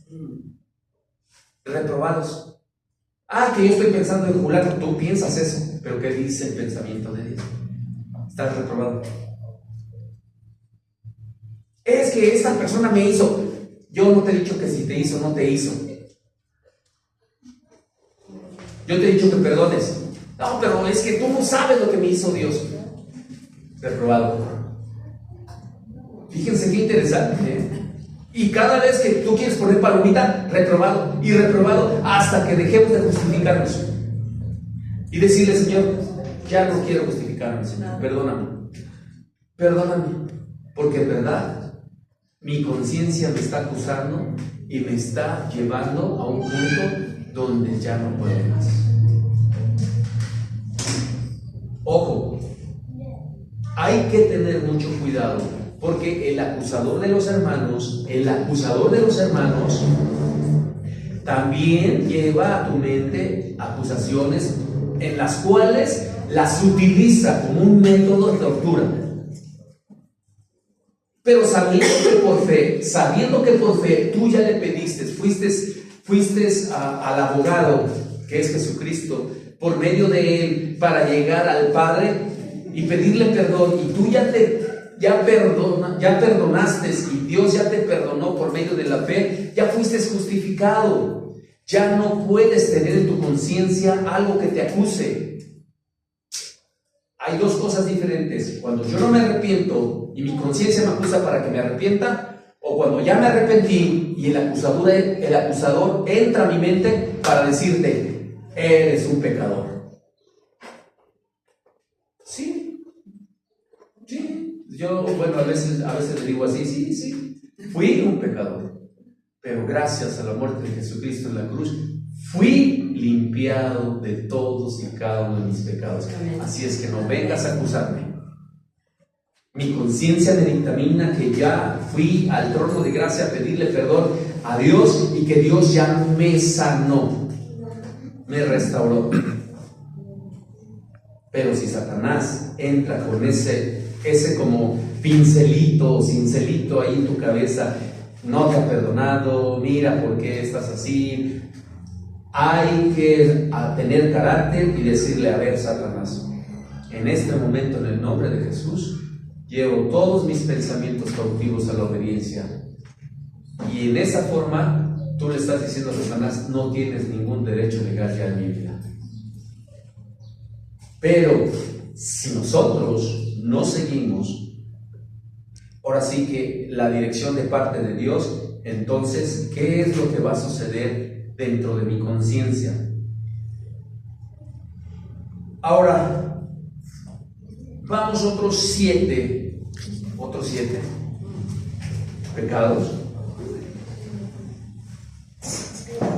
Reprobados. Que yo estoy pensando en Julián. Tú piensas eso, pero ¿qué dice el pensamiento de Dios? Estás reprobado. Es que esta persona me hizo. Yo no te he dicho que si te hizo o no te hizo. Yo te he dicho que perdones. No, pero es que tú no sabes lo que me hizo Dios. Reprobado. Fíjense qué interesante, ¿eh? Y cada vez que tú quieres poner palomita, reprobado y reprobado, hasta que dejemos de justificarnos y decirle: Señor, ya no quiero justificarme, Señor, perdóname, porque en verdad mi conciencia me está acusando y me está llevando a un punto donde ya no puedo más. Ojo, hay que tener mucho cuidado, porque el acusador de los hermanos también lleva a tu mente acusaciones en las cuales las utiliza como un método de tortura. Pero sabiendo que por fe tú ya le pediste, fuiste al abogado, que es Jesucristo, por medio de él, para llegar al Padre y pedirle perdón, y tú ya perdonaste, y Dios ya te perdonó por medio de la fe, ya fuiste justificado. Ya no puedes tener en tu conciencia algo que te acuse. Hay dos cosas diferentes: cuando yo no me arrepiento y mi conciencia me acusa para que me arrepienta, o cuando ya me arrepentí y el acusador entra a mi mente para decirte: eres un pecador. Sí. Yo, bueno, a veces le digo así: sí, fui un pecador, pero gracias a la muerte de Jesucristo en la cruz, fui limpiado de todos y cada uno de mis pecados. Así es que no vengas a acusarme. Mi conciencia me dictamina que ya fui al trono de gracia a pedirle perdón a Dios, y que Dios ya me sanó, me restauró. Pero si Satanás entra con ese como pincelito o cincelito ahí en tu cabeza: no te ha perdonado, mira por qué estás así, hay que tener carácter y decirle: a ver, Satanás, en este momento, en el nombre de Jesús, llevo todos mis pensamientos cautivos a la obediencia. Y en esa forma tú le estás diciendo a Satanás: no tienes ningún derecho legal ya en mi vida. Pero si nosotros no seguimos, ahora sí que la dirección de parte de Dios, entonces, ¿qué es lo que va a suceder dentro de mi conciencia? Ahora, vamos otros siete pecados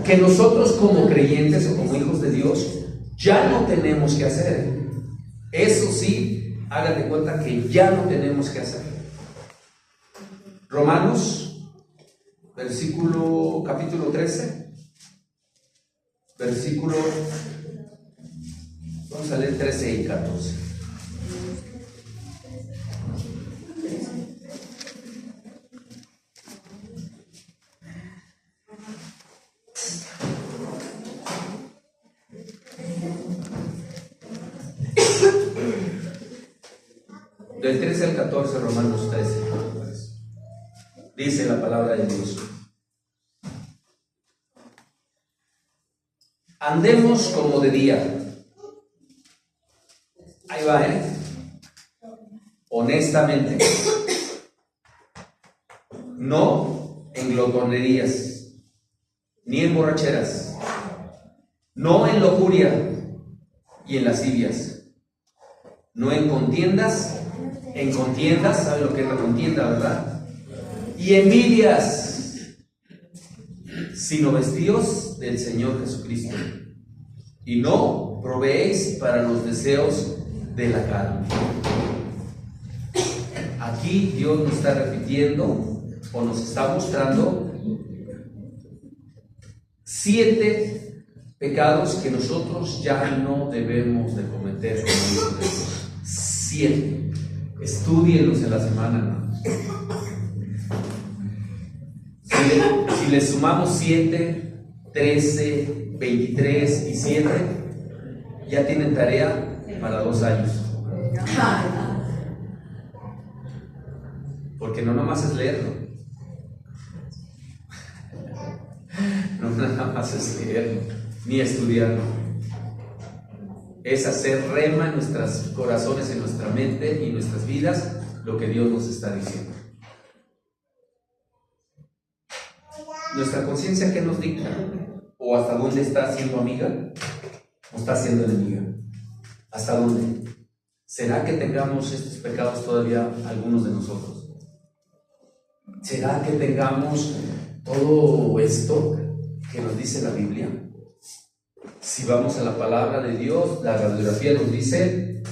que nosotros, como creyentes o como hijos de Dios, ya no tenemos que hacer. Eso sí, hagan de cuenta que ya no tenemos que hacer. Romanos, capítulo 13, vamos a leer 13 y 14. Del 13 al 14, Romanos 13. Dice la palabra de Dios: andemos como de día. Ahí va, honestamente, no en glotonerías, ni en borracheras, no en lujuria y en lascivias, no en contiendas, ¿sabe lo que es la contienda, verdad? Y envidias, sino vestíos del Señor Jesucristo, y no proveéis para los deseos de la carne. Aquí Dios nos está repitiendo o nos está mostrando 7 pecados que nosotros ya no debemos de cometer como hijos de Dios. 7. Estúdienlos en la semana, hermanos. Si le sumamos 7, 13, 23 y 7, ya tienen tarea para 2 años. Porque no nomás es leerlo. No nada más es leerlo, ni estudiarlo. Es hacer rema en nuestros corazones, en nuestra mente y en nuestras vidas lo que Dios nos está diciendo. ¿Nuestra conciencia qué nos dicta? ¿O hasta dónde está siendo amiga? ¿O está siendo enemiga? ¿Hasta dónde? ¿Será que tengamos estos pecados todavía algunos de nosotros? ¿Será que tengamos todo esto que nos dice la Biblia? Si vamos a la palabra de Dios, la radiografía nos dice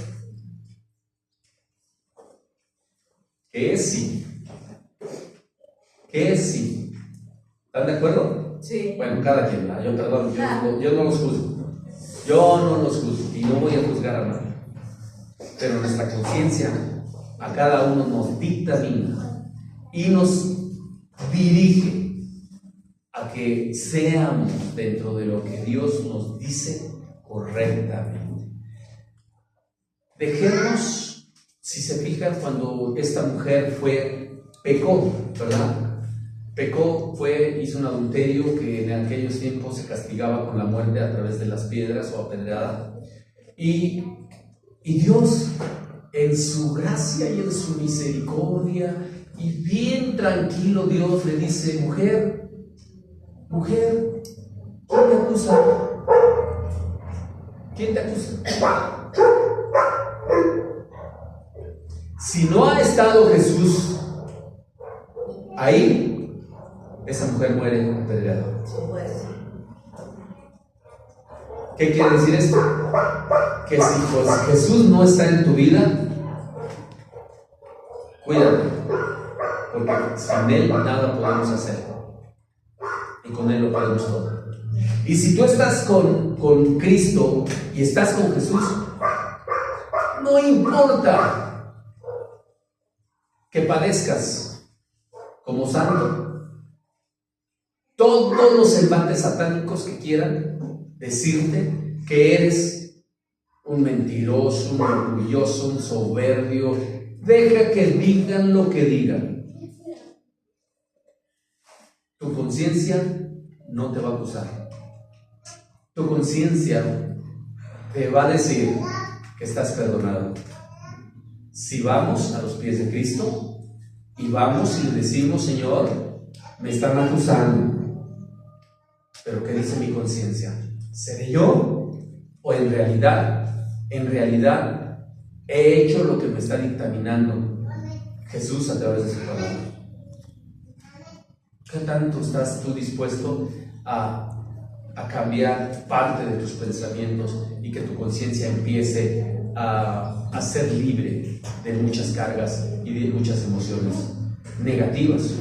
que es sí. Que es sí. ¿Están de acuerdo? Sí. Bueno, cada quien, ¿verdad? Yo no los juzgo. Yo no los juzgo y no voy a juzgar a nadie. Pero nuestra conciencia a cada uno nos dictamina y nos dirige a que seamos dentro de lo que Dios nos dice correctamente. Dejemos, si se fijan, cuando esta mujer pecó, ¿verdad? Pecó, hizo un adulterio que en aquellos tiempos se castigaba con la muerte a través de las piedras o apedreada. Y Dios, en su gracia y en su misericordia, y bien tranquilo, Dios le dice: mujer, ¿quién te acusa? ¿Quién te acusa? Si no ha estado Jesús ahí, esa mujer muere apedreada. ¿Qué quiere decir esto? Que si pues Jesús no está en tu vida, cuídate, porque sin Él nada podemos hacer y con Él lo podemos todo. Y si tú estás con Cristo y estás con Jesús, no importa que padezcas como santo, todos los embates satánicos que quieran decirte que eres un mentiroso, un orgulloso, un soberbio, deja que digan lo que digan. Tu conciencia no te va a acusar. Tu conciencia te va a decir que estás perdonado. Si vamos a los pies de Cristo y vamos y le decimos: Señor, me están acusando, pero ¿qué dice mi conciencia? ¿Seré yo? ¿O en realidad he hecho lo que me está dictaminando Jesús a través de su palabra? ¿Qué tanto estás tú dispuesto a cambiar parte de tus pensamientos y que tu conciencia empiece a ser libre de muchas cargas y de muchas emociones negativas?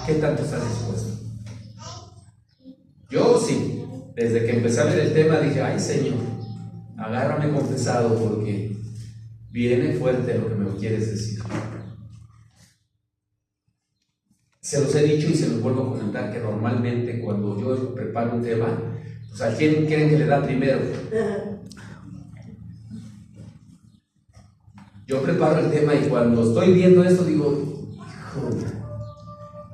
¿Qué tanto estás dispuesto? Yo sí, desde que empecé a ver el tema dije: ay Señor, agárrame confesado, porque viene fuerte lo que me quieres decir. Se los he dicho y se los vuelvo a comentar que normalmente cuando yo preparo un tema, pues ¿a quién quieren que le da primero? Yo preparo el tema y cuando estoy viendo esto digo: híjole,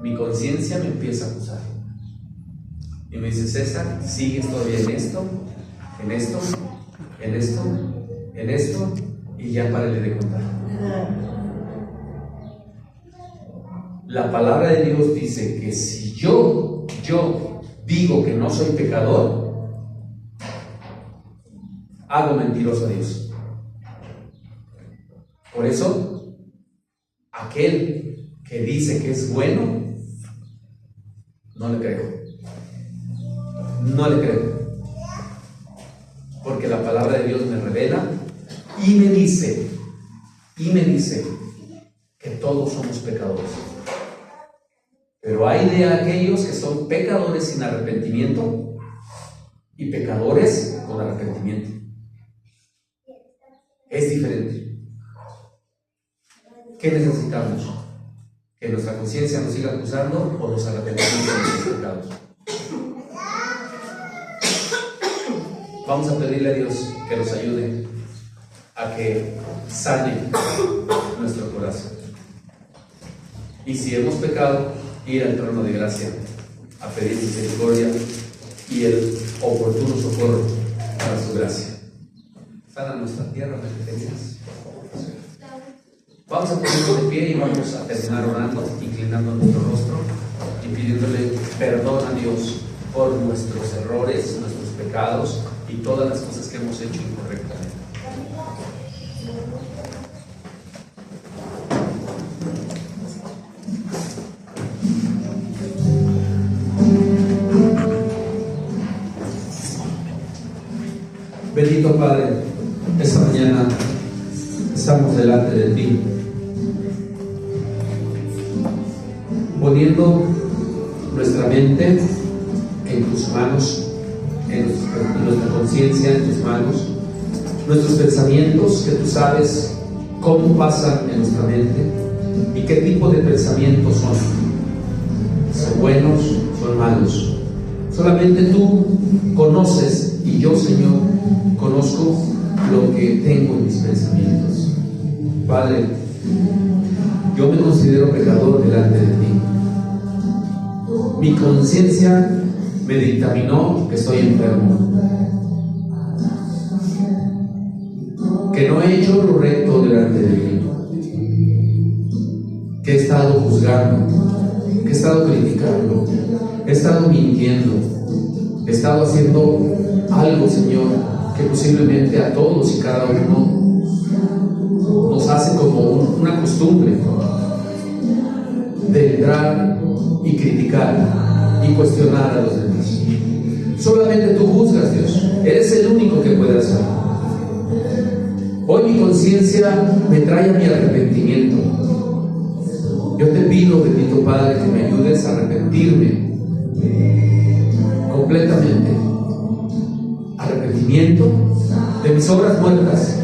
mi conciencia me empieza a acusar. Y me dice: César, sigues todavía en esto, y ya párale de contar. La palabra de Dios dice que si yo digo que no soy pecador, hago mentiroso a Dios. Por eso, aquel que dice que es bueno, no le creo. No le creo, porque la palabra de Dios me revela y me dice que todos somos pecadores. Pero hay de aquellos que son pecadores sin arrepentimiento y pecadores con arrepentimiento. Es diferente. ¿Qué necesitamos? ¿Que nuestra conciencia nos siga acusando o nos arrepentimos de nuestros pecados? Vamos a pedirle a Dios que nos ayude a que sane nuestro corazón. Y si hemos pecado, ir al trono de gracia a pedir misericordia y el oportuno socorro para su gracia. Sana nuestra tierra, pequeñas. Vamos a ponernos de pie y vamos a terminar orando, inclinando nuestro rostro. y pidiéndole perdón a Dios por nuestros errores, nuestros pecados y todas las cosas que hemos hecho incorrectamente. Bendito Padre, esta mañana estamos delante de ti, poniendo nuestra mente en tus manos, en nuestra conciencia en tus manos, nuestros pensamientos, que tú sabes cómo pasan en nuestra mente y qué tipo de pensamientos son. ¿Son buenos? ¿Son malos? Solamente tú conoces, y yo, Señor, conozco lo que tengo en mis pensamientos. Padre, yo me considero pecador delante de ti. Mi conciencia me dictaminó que estoy enfermo, que no he hecho lo recto delante de ti, que he estado juzgando, que he estado criticando, he estado mintiendo, he estado haciendo algo, Señor, que posiblemente a todos y cada uno nos hace como una costumbre de entrar y criticar y cuestionar a los demás. Solamente tú juzgas, Dios. Eres el único que puede hacerlo. Hoy mi conciencia me trae a mi arrepentimiento. Yo te pido, bendito Padre, que me ayudes a arrepentirme completamente. Arrepentimiento de mis obras muertas.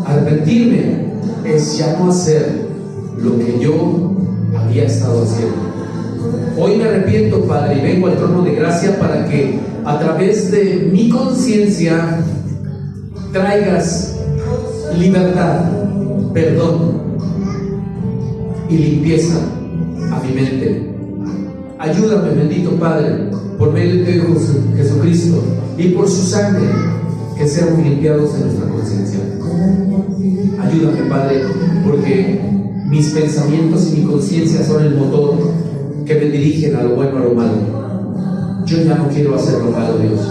Arrepentirme es ya no hacer lo que yo había estado haciendo. Hoy me arrepiento, Padre, y vengo al trono de gracia para que a través de mi conciencia traigas libertad, perdón y limpieza a mi mente. Ayúdame, bendito Padre, por medio de Jesucristo y por su sangre, que seamos limpiados en nuestra conciencia. Ayúdame, Padre, porque mis pensamientos y mi conciencia son el motor que me dirigen a lo bueno o a lo malo. Yo ya no quiero hacer lo malo, Dios.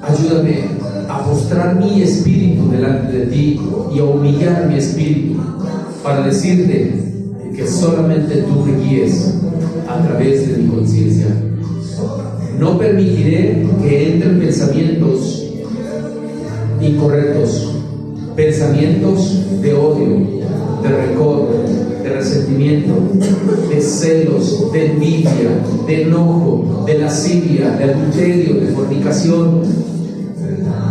Ayúdame a postrar mi espíritu delante de ti y a humillar mi espíritu para decirte que solamente tú me guíes a través de mi conciencia. No permitiré que entren pensamientos incorrectos, pensamientos de odio, de rencor, de resentimiento, de celos, de envidia, de enojo, de lascivia, de adulterio, de fornicación,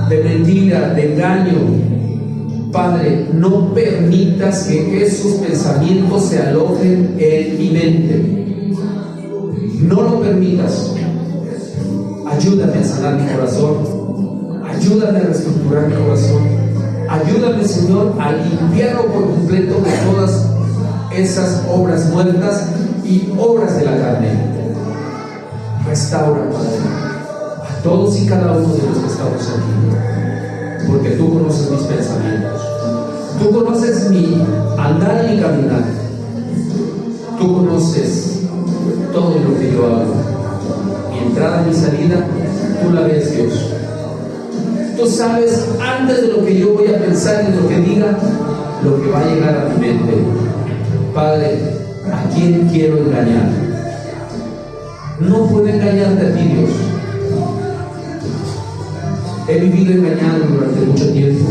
de mentira, de engaño. Padre, no permitas que esos pensamientos se alojen en mi mente. No lo permitas. Ayúdame a sanar mi corazón. Ayúdame a reestructurar mi corazón. Ayúdame, Señor, a limpiarlo por completo de todas esas obras muertas y obras de la carne. Restaura, Padre, a todos y cada uno de los que estamos aquí, porque tú conoces mis pensamientos, tú conoces mi andar y mi caminar, tú conoces todo lo que yo hago, mi entrada y mi salida, tú la ves, Dios. Tú sabes antes de lo que yo voy a pensar y de lo que diga, lo que va a llegar a mi mente. Padre, ¿a quién quiero engañar? No puedo engañarte a ti, Dios. He vivido engañado durante mucho tiempo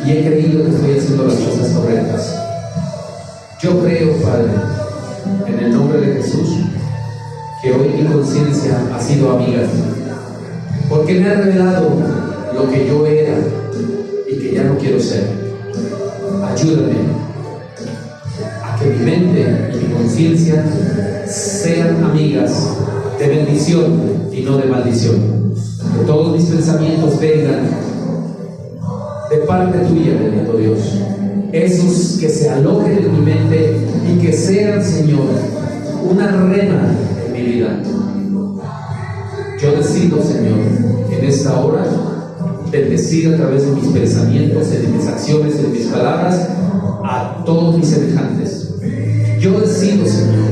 y he creído que estoy haciendo las cosas correctas. Yo creo, Padre, en el nombre de Jesús, que hoy mi conciencia ha sido amiga, porque me ha revelado lo que yo era y que ya no quiero ser. Ayúdame a que mi mente y mi conciencia sean amigas de bendición y no de maldición. Que todos mis pensamientos vengan de parte tuya, bendito Dios. Esos que se alojen en mi mente y que sean, Señor, una rema en mi vida. Yo decido, Señor, en esta hora bendecir a través de mis pensamientos, de mis acciones, de mis palabras, a todos mis semejantes. Yo decido, Señor,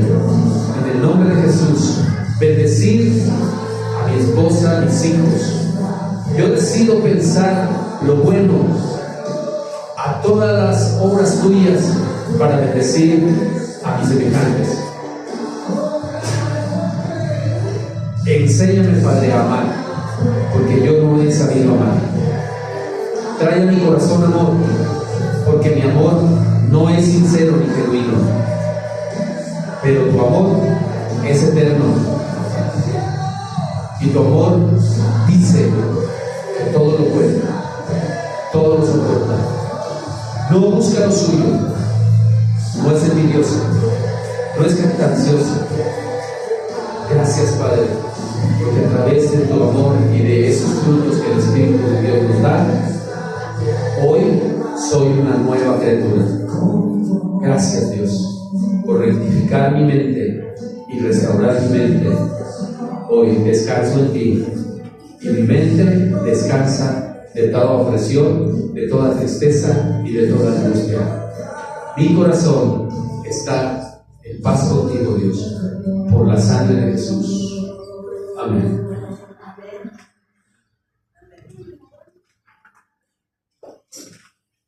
esposa, mis hijos. Yo decido pensar lo bueno a todas las obras tuyas para bendecir a mis semejantes. Enséñame, Padre, a amar, porque yo no he sabido amar. Trae a mi corazón amor, porque mi amor no es sincero ni genuino, pero tu amor es eterno. Y tu amor dice que todo lo puede, todo lo soporta. No busca lo suyo, no es envidioso, no es jactancioso. Gracias, Padre, porque a través de tu amor y de esos frutos que el Espíritu de Dios nos da, hoy soy una nueva criatura. Gracias, Dios, por rectificar mi mente y restaurar mi mente. Hoy descanso en ti y mi mente descansa de toda opresión, de toda tristeza y de toda angustia. Mi corazón está en paz contigo, Dios, por la sangre de Jesús. Amén.